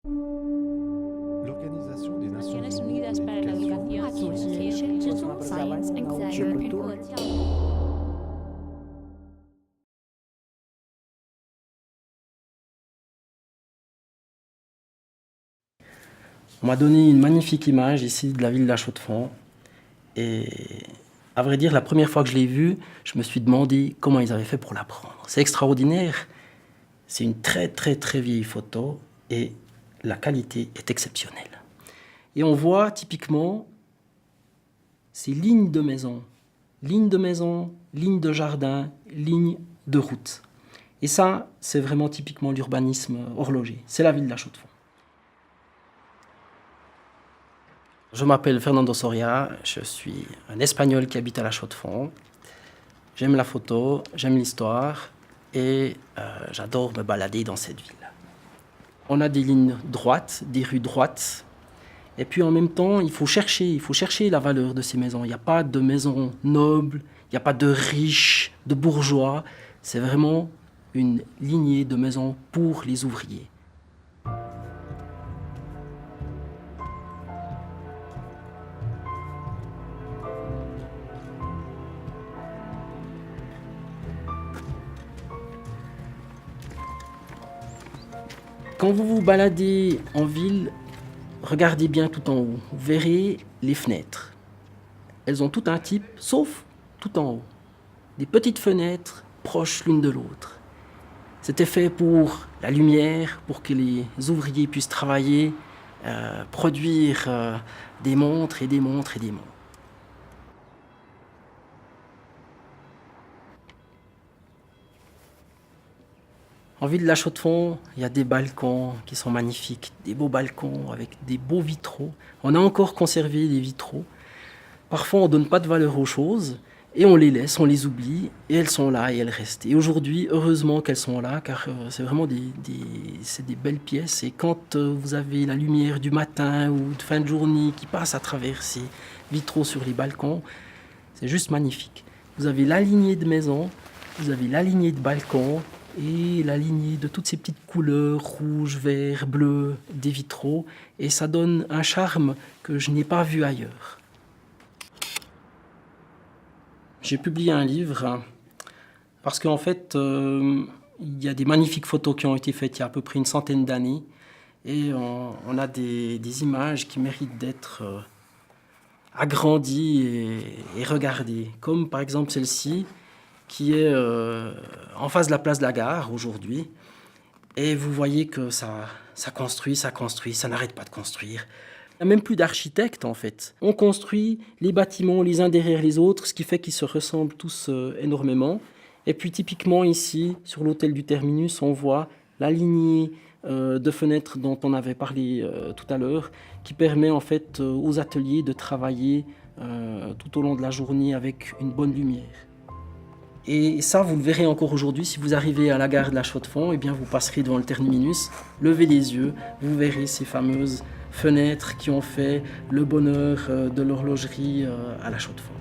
L'Organisation des Nations Naciones Unies Unidas para la Educación, Science and Culture. On m'a donné une magnifique image ici de la ville de La Chaux-de-Fonds. Et à vrai dire, la première fois que je l'ai vue, je me suis demandé comment ils avaient fait pour la prendre. C'est extraordinaire. C'est une très très très vieille photo et la qualité est exceptionnelle. Et on voit typiquement ces lignes de maisons, lignes de jardin, lignes de route. Et ça, c'est vraiment typiquement l'urbanisme horloger. C'est la ville de La Chaux-de-Fonds. Je m'appelle Fernando Soria, je suis un Espagnol qui habite à La Chaux-de-Fonds. J'aime la photo, j'aime l'histoire et j'adore me balader dans cette ville. On a des lignes droites, des rues droites. Et puis en même temps, il faut chercher la valeur de ces maisons. Il n'y a pas de maisons nobles, il n'y a pas de riches, de bourgeois. C'est vraiment une lignée de maisons pour les ouvriers. Quand vous vous baladez en ville, regardez bien tout en haut. Vous verrez les fenêtres. Elles ont tout un type, sauf tout en haut. Des petites fenêtres proches l'une de l'autre. C'était fait pour la lumière, pour que les ouvriers puissent travailler, produire des montres et des montres et des montres. En ville de La Chaux-de-Fonds, il y a des balcons qui sont magnifiques, des beaux balcons avec des beaux vitraux. On a encore conservé les vitraux. Parfois, on ne donne pas de valeur aux choses et on les laisse, on les oublie et elles sont là et elles restent. Et aujourd'hui, heureusement qu'elles sont là car c'est vraiment c'est des belles pièces. Et quand vous avez la lumière du matin ou de fin de journée qui passe à travers ces vitraux sur les balcons, c'est juste magnifique. Vous avez la lignée de maisons, vous avez la lignée de balcons, et la lignée de toutes ces petites couleurs, rouge, vert, bleu, des vitraux. Et ça donne un charme que je n'ai pas vu ailleurs. J'ai publié un livre parce qu'en fait, il y a des magnifiques photos qui ont été faites il y a à peu près une centaine d'années. Et on a des images qui méritent d'être agrandies et regardées. Comme par exemple celle-ci, qui est en face de la place de la Gare aujourd'hui. Et vous voyez que ça construit, ça n'arrête pas de construire. Il n'y a même plus d'architectes en fait. On construit les bâtiments les uns derrière les autres, ce qui fait qu'ils se ressemblent tous énormément. Et puis typiquement ici, sur l'hôtel du Terminus, on voit la lignée de fenêtres dont on avait parlé tout à l'heure, qui permet en fait aux ateliers de travailler tout au long de la journée avec une bonne lumière. Et ça, vous le verrez encore aujourd'hui, si vous arrivez à la gare de La Chaux-de-Fonds, eh bien vous passerez devant le terminus, levez les yeux, vous verrez ces fameuses fenêtres qui ont fait le bonheur de l'horlogerie à La Chaux-de-Fonds.